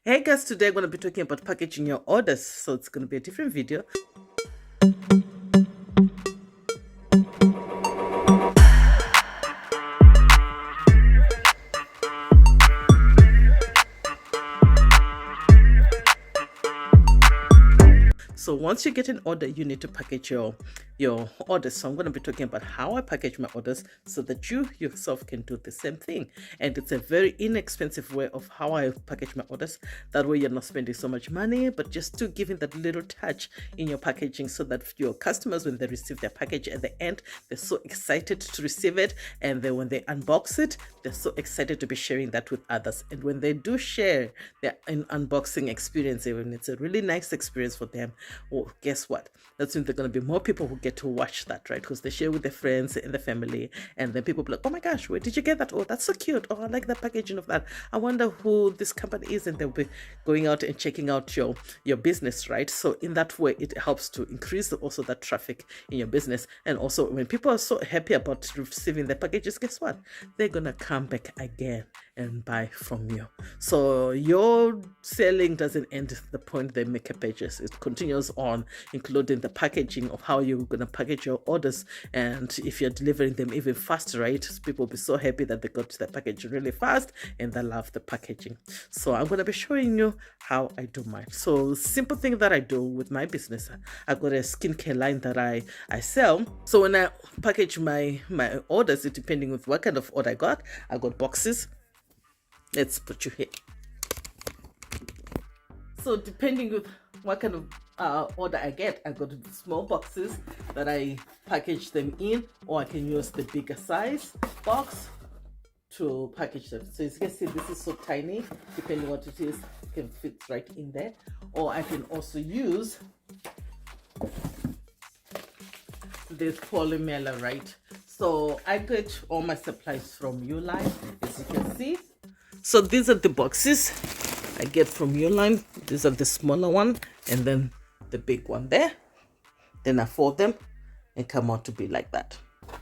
Hey guys, today I'm going to be talking about packaging your orders. So it's going to be a different video. So once you get an order, you need to package your orders. So I'm going to be talking about how I package my orders so that you yourself can do the same thing. And it's a very inexpensive way of how I package my orders. That way you're not spending so much money, but just to giving that little touch in your packaging so that your customers, when they receive their package at the end, they're so excited to receive it. And then when they unbox it, they're so excited to be sharing that with others. And when they do share their unboxing experience, even it's a really nice experience for them. Well, guess what? That's when there are going to be more people who get to watch that, right? Because they share with their friends and the family, and then people be like, "Oh my gosh, where did you get that? Oh, that's so cute. Oh, I like the packaging of that. I wonder who this company is," and they'll be going out and checking out your business, right? So in that way, it helps to increase also that traffic in your business. And also, when people are so happy about receiving the packages, guess what? They're gonna come back again and buy from you. So your selling doesn't end the point they make a purchase. It continues on, including the packaging of how you're going to package your orders. And if you're delivering them even faster, right, people will be so happy that they got the package really fast and they love the packaging. So I'm going to be showing you how I do mine. So simple thing that I do with my business, I got a skincare line that I sell. So when I package my orders, depending with what kind of order I got boxes. Let's put you here. So depending with what kind of order I get, I got small boxes that I package them in, or I can use the bigger size box to package them. So as you can see, this is so tiny. Depending what it is, it can fit right in there. Or I can also use this polymer, right? So I get all my supplies from Uline, as you can see. So these are the boxes I get from Uline. These are the smaller one, and then the big one there. Then I fold them and come out to be like that.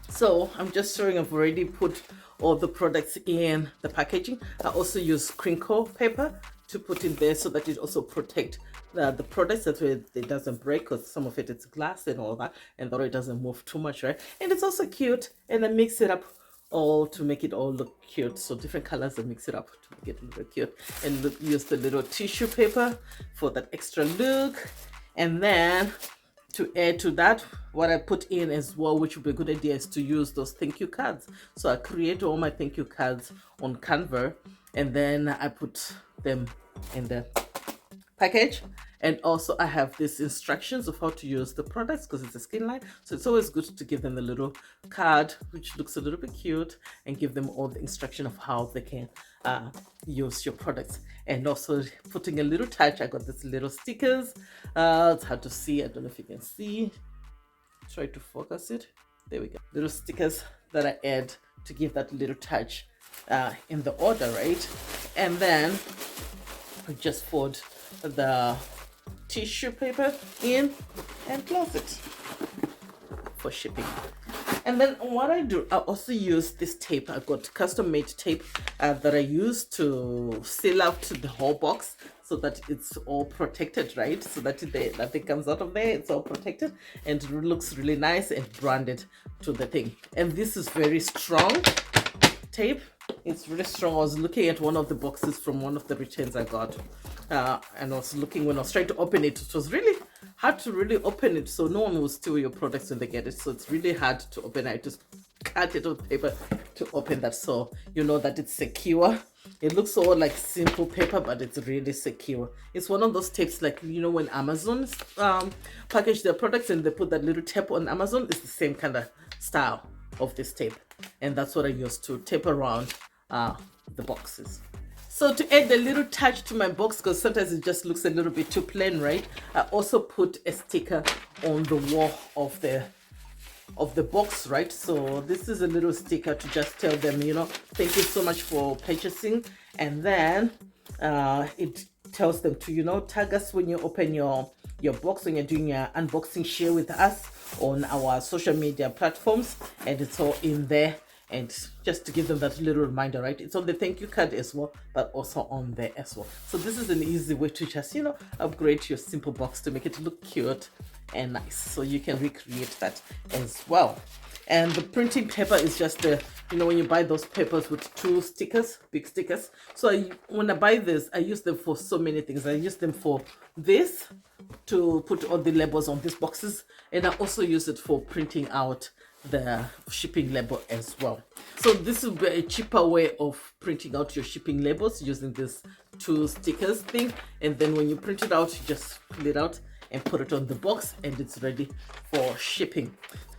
So I'm just showing I've already put all the products in the packaging. I also use crinkle paper to put in there so that it also protect the products, that way it doesn't break, because some of it's glass and all that, and that way it doesn't move too much, right? And it's also cute, and I mix it up all to make it all look cute. So different colors and mix it up to make it look cute. And use the little tissue paper for that extra look. And then to add to that, what I put in as well, which would be a good idea, is to use those thank you cards. So I create all my thank you cards on Canva, and then I put them in the package. And also I have these instructions of how to use the products, because it's a skin line. So it's always good to give them a little card which looks a little bit cute, and give them all the instruction of how they can use your products. And also putting a little touch, I got these little stickers. It's hard to see, I don't know if you can see. Try to focus it. There we go. Little stickers that I add to give that little touch in the order, right? And then I just fold the tissue paper in and close it for shipping. And then what I do, I also use this tape. I got custom made tape that I use to seal out the whole box so that it's all protected, right? So that nothing comes out of there, it's all protected and it looks really nice and branded to the thing. And this is very strong tape. It's really strong. I was looking at one of the boxes from one of the returns I got, and I was looking when I was trying to open it. It was really hard to really open it, so no one will steal your products when they get it. So it's really hard to open it. I just cut it with paper to open that, so you know that it's secure. It looks all like simple paper, but it's really secure. It's one of those tapes, like, you know, when Amazon package their products and they put that little tape on Amazon. It's the same kind of style of this tape, and that's what I use to tape around the boxes. So to add a little touch to my box, because sometimes it just looks a little bit too plain, right? I also put a sticker on the wall of the box, right? So this is a little sticker to just tell them, you know, thank you so much for purchasing. And then it tells them to, you know, tag us when you open your box, when you're doing your unboxing, share with us on our social media platforms, and it's all in there. and just to give them that little reminder, right? It's on the thank you card as well, but also on there as well. So this is an easy way to just, upgrade your simple box to make it look cute and nice. So you can recreate that as well. And the printing paper is just when you buy those papers with two stickers, big stickers. So when I buy this, I use them for so many things. I use them for this, to put all the labels on these boxes, and I also use it for printing out the shipping label as well. So this will be a cheaper way of printing out your shipping labels using this two stickers thing, and then when you print it out, you just pull it out and put it on the box, and it's ready for shipping.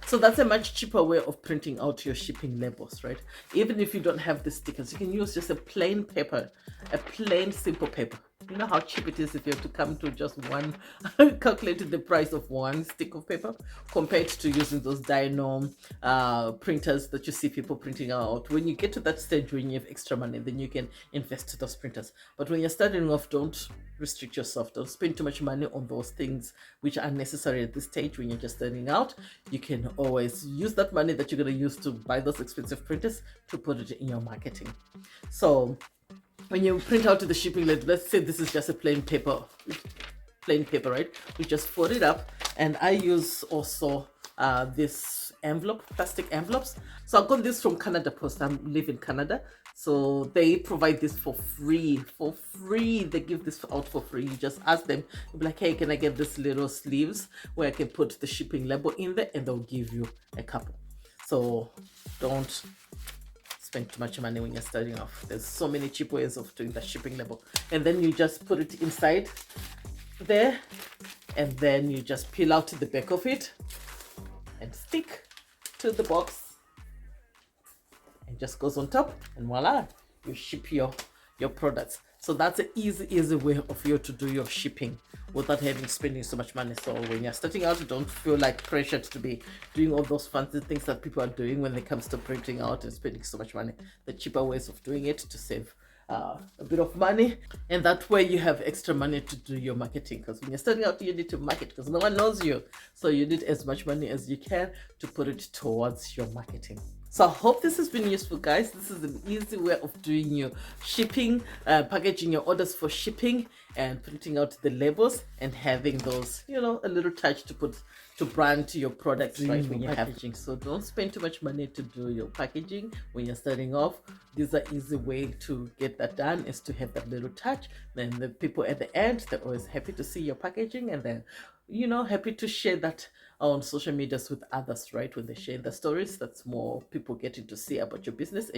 So that's a much cheaper way of printing out your shipping labels, right? Even if you don't have the stickers, you can use just a plain paper, a plain simple paper. You know how cheap it is if you have to come to just one, calculate the price of one stick of paper compared to using those Dino printers that you see people printing out. When you get to that stage when you have extra money, then you can invest in those printers. But when you're starting off, don't restrict yourself. Don't spend too much money on those things which are necessary at this stage when you're just starting out. You can always use that money that you're going to use to buy those expensive printers to put it in your marketing. So when you print out the shipping label, let's say this is just a plain paper, right? We just fold it up, and I use also this plastic envelopes. So I got this from Canada Post. I live in Canada, so they provide this for free. They give this out for free. You just ask them, you'll be like, hey, can I get this little sleeves where I can put the shipping label in there, and they'll give you a couple. So don't spend too much money when you're starting off. There's so many cheap ways of doing the shipping label, and then you just put it inside there, and then you just peel out the back of it and stick to the box, and just goes on top, and voila, you ship your products. So that's an easy way of you to do your shipping without spending so much money. So when you're starting out, don't feel like pressured to be doing all those fancy things that people are doing when it comes to printing out and spending so much money. The cheaper ways of doing it to save a bit of money, and that way you have extra money to do your marketing, because when you're starting out, you need to market because no one knows you. So you need as much money as you can to put it towards your marketing. So I hope this has been useful, guys. This is an easy way of doing your shipping, packaging your orders for shipping, and printing out the labels, and having those, a little touch to brand your products, right, when you're packaging. So don't spend too much money to do your packaging when you're starting off. These are easy way to get that done, is to have that little touch. Then the people at the end, they're always happy to see your packaging, and then happy to share that on social medias with others, right? When they share the stories, that's more people getting to see about your business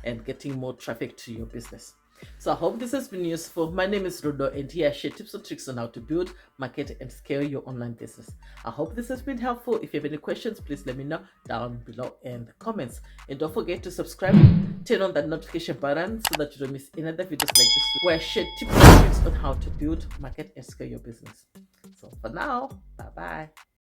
and getting more traffic to your business. So I hope this has been useful. My name is Rudo, and here I share tips and tricks on how to build, market, and scale your online business. I hope this has been helpful. If you have any questions, please let me know down below in the comments. And don't forget to subscribe, turn on that notification button so that you don't miss any other videos like this, where I share tips and tricks on how to build, market, and scale your business. So for now, bye-bye.